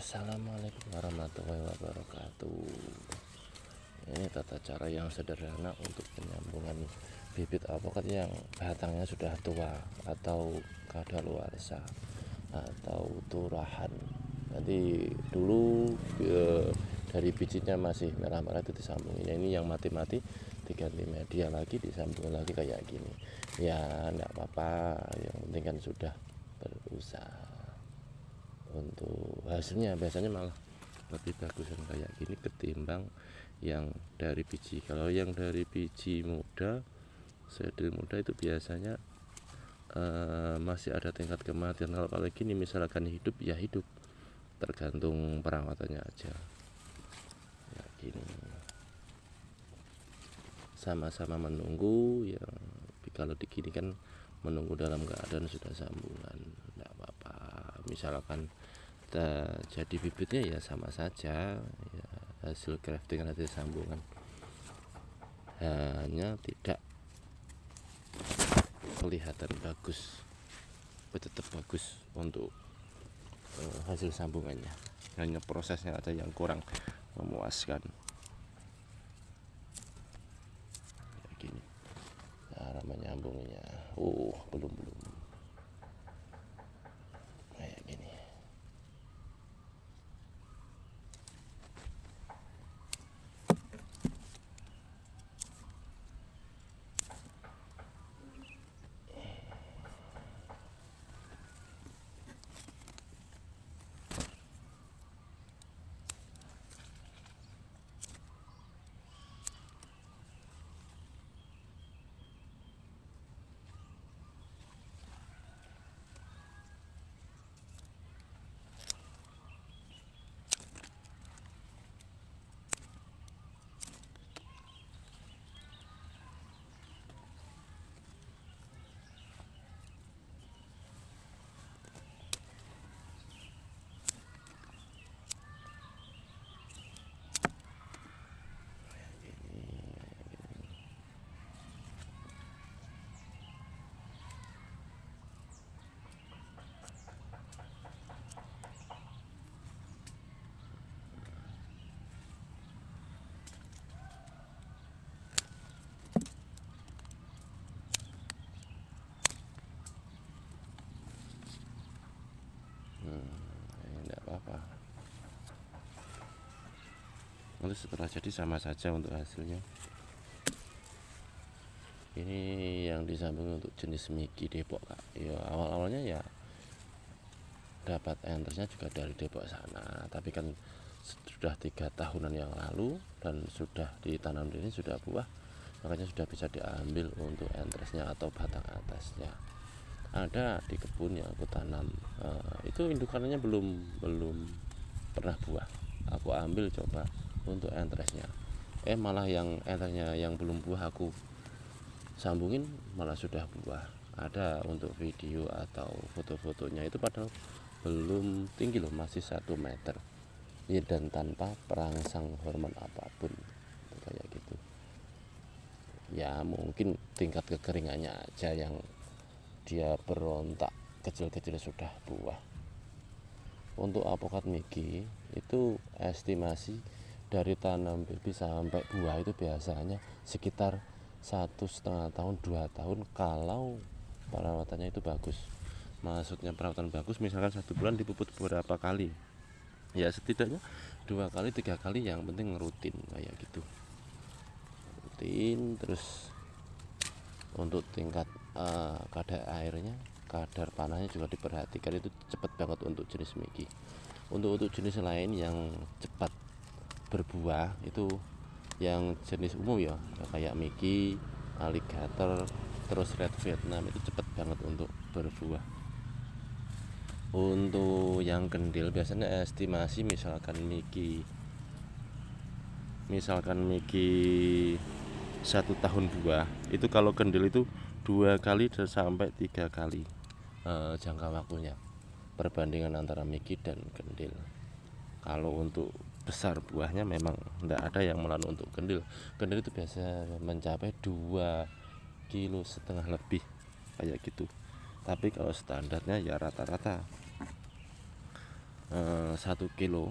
Assalamualaikum warahmatullahi wabarakatuh. Ini tata cara yang sederhana untuk penyambungan bibit alpukat yang batangnya sudah tua atau kadaluarsa atau turahan. Nanti dulu dari bijinya masih merah-merah itu disambungin. Ini yang mati-mati diganti media lagi, disambungin lagi kayak gini. Ya enggak apa-apa, yang penting kan sudah berusaha. Untuk hasilnya biasanya malah lebih bagusan kayak gini ketimbang yang dari biji. Kalau yang dari biji muda, sedil muda itu biasanya masih ada tingkat kematian. Kalau gini misalkan hidup ya hidup, tergantung perawatannya aja. Ya gini sama-sama menunggu ya. Kalau digini kan menunggu dalam keadaan sudah sambungan, enggak apa-apa. Misalkan jadi bibitnya ya sama saja ya, hasil grafting nanti sambungan, hanya tidak kelihatan bagus, tapi tetap bagus untuk hasil sambungannya, hanya prosesnya aja yang kurang memuaskan. Kayak gini cara menyambungnya. Belum kayak gini. Enggak apa-apa. Nanti setelah jadi sama saja untuk hasilnya. Ini yang disambung untuk jenis Miki Depok, Kak. Ya awal-awalnya ya dapat entersnya juga dari Depok sana, tapi kan sudah 3 tahunan yang lalu dan sudah ditanam di sini, sudah buah, makanya sudah bisa diambil untuk entresnya atau batang atasnya. Ada di kebun yang aku tanam, itu indukannya belum pernah buah, aku ambil coba untuk entresnya, malah yang entresnya yang belum buah aku sambungin malah sudah buah. Ada untuk video atau foto-fotonya, itu padahal belum tinggi loh, masih 1 meter ya, dan tanpa perangsang hormon apapun kayak gitu. Ya mungkin tingkat kekeringannya aja yang dia berontak, kecil-kecil sudah buah. Untuk alpukat Miki itu estimasi dari tanam baby sampai buah itu biasanya sekitar 1,5 tahun 2 tahun kalau perawatannya itu bagus. Maksudnya perawatan bagus, misalkan 1 bulan dipuput beberapa kali, ya setidaknya 2 kali 3 kali, yang penting rutin kayak gitu, rutin terus. Untuk tingkat kadar airnya, kadar panahnya juga diperhatikan, itu cepat banget untuk jenis Miki. Untuk jenis lain yang cepat berbuah itu yang jenis umum ya, kayak Miki, alligator, terus red Vietnam, itu cepat banget untuk berbuah. Untuk yang kendil biasanya estimasi misalkan Miki 1 tahun buah, itu kalau kendil itu 2 kali sampai 3 kali jangka waktunya, perbandingan antara Miki dan kendil. Kalau untuk besar buahnya memang tidak ada yang melalui untuk kendil. Kendil itu biasa mencapai 2,5 kg lebih kayak gitu. Tapi kalau standarnya ya rata-rata 1,5 kg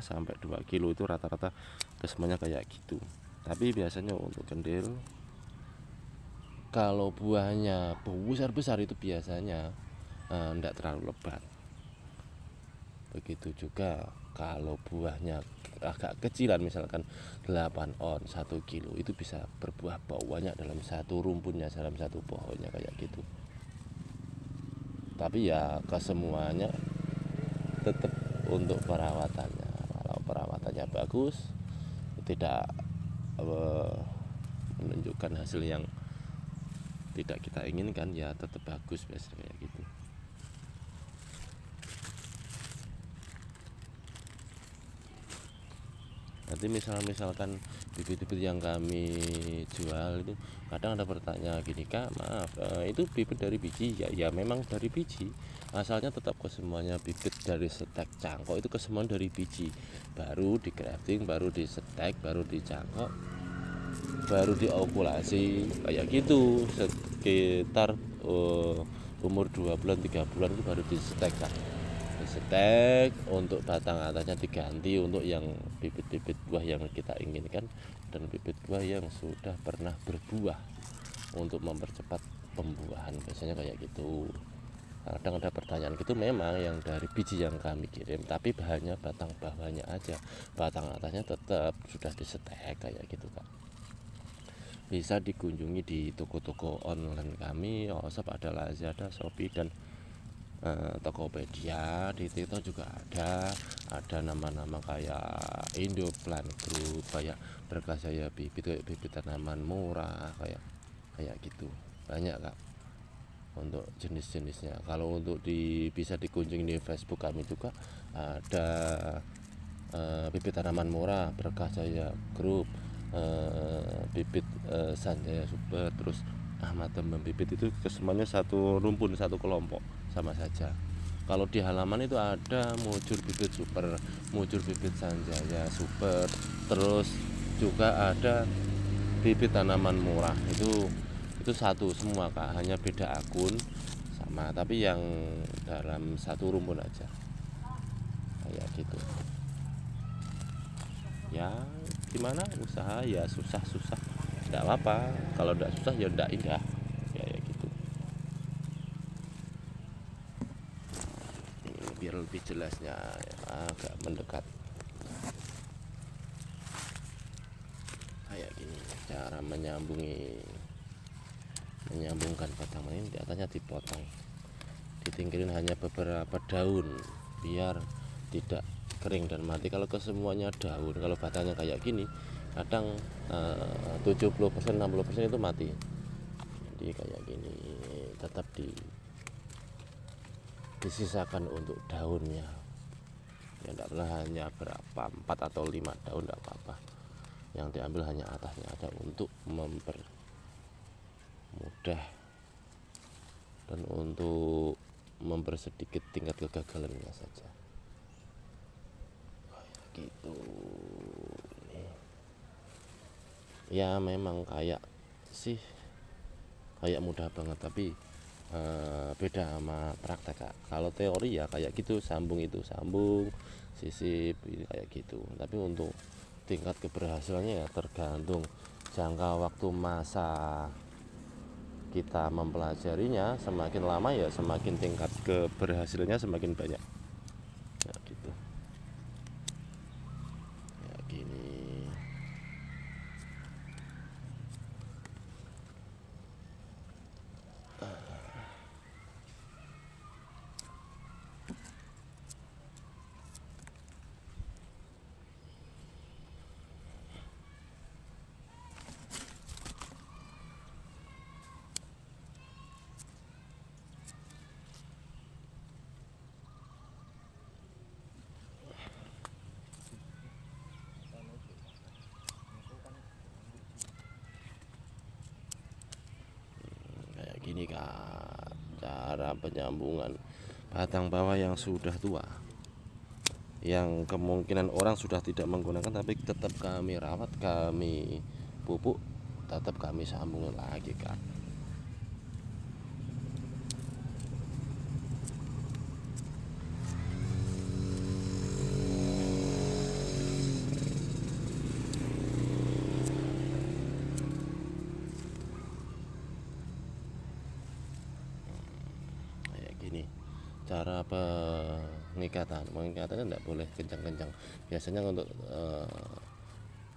sampai 2 kilo itu rata-rata kesemuanya kayak gitu. Tapi biasanya untuk kendil kalau buahnya besar itu biasanya enggak terlalu lebat. Begitu juga kalau buahnya agak kecilan, misalkan 8 on 1 kilo, itu bisa berbuah banyak dalam satu rumpunnya, dalam satu pohonnya kayak gitu. Tapi ya kesemuanya tetap untuk perawatannya, kalau perawatannya bagus, tidak menunjukkan hasil yang tidak kita inginkan, ya tetap bagus biasanya kayak gitu. Nanti misalkan bibit-bibit yang kami jual itu kadang ada bertanya gini, Kak, maaf, itu bibit dari biji? Ya memang dari biji, asalnya tetap kesemuanya bibit dari stek cangkok, itu kesemuanya dari biji, baru di grafting, baru di stek, baru di cangkok, baru diokulasi kayak gitu, sekitar umur 2 bulan 3 bulan itu baru di stek, Kak. Setek untuk batang atasnya diganti untuk yang bibit-bibit buah yang kita inginkan dan bibit buah yang sudah pernah berbuah untuk mempercepat pembuahan, biasanya kayak gitu. Kadang ada pertanyaan gitu, memang yang dari biji yang kami kirim, tapi bahannya batang bawahnya aja, batang atasnya tetap sudah disetek kayak gitu, Kak. Bisa dikunjungi di toko-toko online kami, Shop ada, Lazada, Shopee, dan Tokopedia. Di TikTok juga ada nama-nama kayak Indoplant Group, kayak Berkah Jaya Bibit, kayak bibit tanaman murah, kayak gitu. Banyak, Kak, untuk jenis-jenisnya. Kalau untuk bisa dikunjungi di Facebook kami juga ada bibit tanaman murah Berkah Jaya Group, bibit Sanjaya Super, terus Ahmad Tembang Bibit, itu kesemuanya satu rumpun, satu kelompok, sama saja. Kalau di halaman itu ada Mujur Bibit Super, Mujur Bibit Sanjaya Super, terus juga ada bibit tanaman murah, itu satu semua, Kak, hanya beda akun sama, tapi yang dalam satu rumpun aja kayak gitu. Ya gimana, usaha ya susah-susah, tidak apa-apa, kalau tidak susah ya tidak indah, kayak gitu. Ini biar lebih jelasnya ya, agak mendekat kayak gini cara menyambungkan batang ini. Di atasnya dipotong, ditinggalin hanya beberapa daun biar tidak kering dan mati. Kalau kesemuanya daun, kalau batangnya kayak gini, kadang 70% 60% itu mati. Jadi kayak gini tetap disisakan untuk daunnya, ya tidak hanya berapa, 4 atau 5 daun, tidak apa-apa, yang diambil hanya atasnya ada untuk mempermudah dan untuk mempersedikit tingkat kegagalannya saja, gitu. Ya memang kayak mudah banget, tapi beda sama praktek, Kak. Kalau teori ya kayak gitu, sambung sisip kayak gitu, tapi untuk tingkat keberhasilannya ya tergantung jangka waktu masa kita mempelajarinya. Semakin lama ya semakin tingkat keberhasilannya semakin banyak, ya gitu. Ya gini. Gini, Kak, cara penyambungan batang bawah yang sudah tua, yang kemungkinan orang sudah tidak menggunakan, tapi tetap kami rawat, kami pupuk, tetap kami sambung lagi, Kak. cara pengikatannya tidak boleh kencang-kencang. Biasanya untuk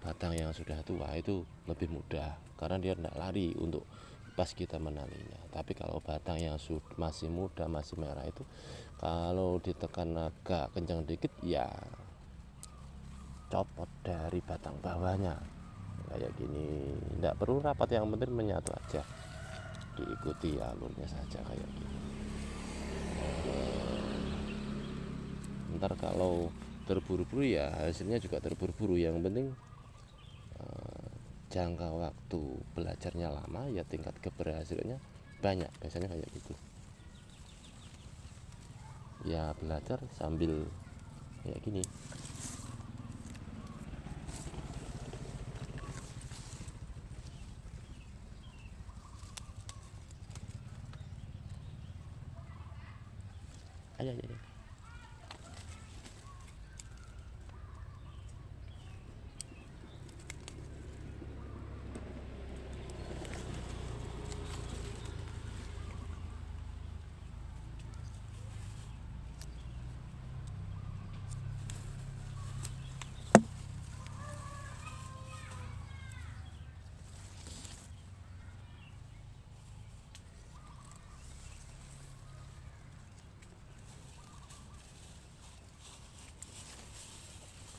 batang yang sudah tua itu lebih mudah karena dia tidak lari untuk pas kita menalinya. Tapi kalau batang yang masih muda, masih merah itu kalau ditekan agak kencang dikit ya copot dari batang bawahnya kayak gini. Tidak perlu rapat, yang penting menyatu aja, diikuti alurnya saja kayak gini. Ntar kalau terburu-buru ya hasilnya juga terburu-buru. Yang penting jangka waktu belajarnya lama ya tingkat keberhasilannya banyak, biasanya kayak gitu ya, belajar sambil kayak gini. Ayo, ayo, ayo.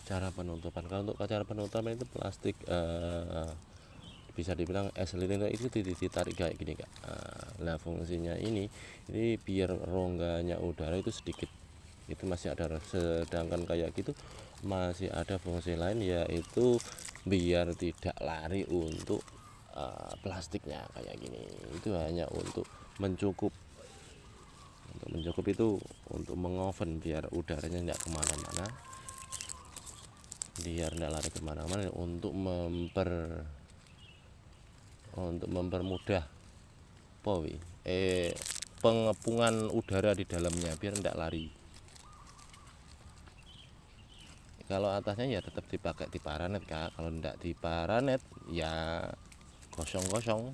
Cara penutupan, kalau untuk cara penutupan itu plastik bisa dibilang es lilin itu ditarik kayak gini Kak. Nah fungsinya ini biar rongganya udara itu sedikit, itu masih ada. Sedangkan kayak gitu masih ada fungsi lain, yaitu biar tidak lari untuk plastiknya kayak gini. Itu hanya untuk mencukup itu untuk mengoven biar udaranya tidak kemana-mana, biar tidak lari kemana-mana, untuk mempermudah pengepungan udara di dalamnya biar tidak lari. Kalau atasnya ya tetap dipakai di paranet Kak. Kalau tidak di paranet ya kosong-kosong.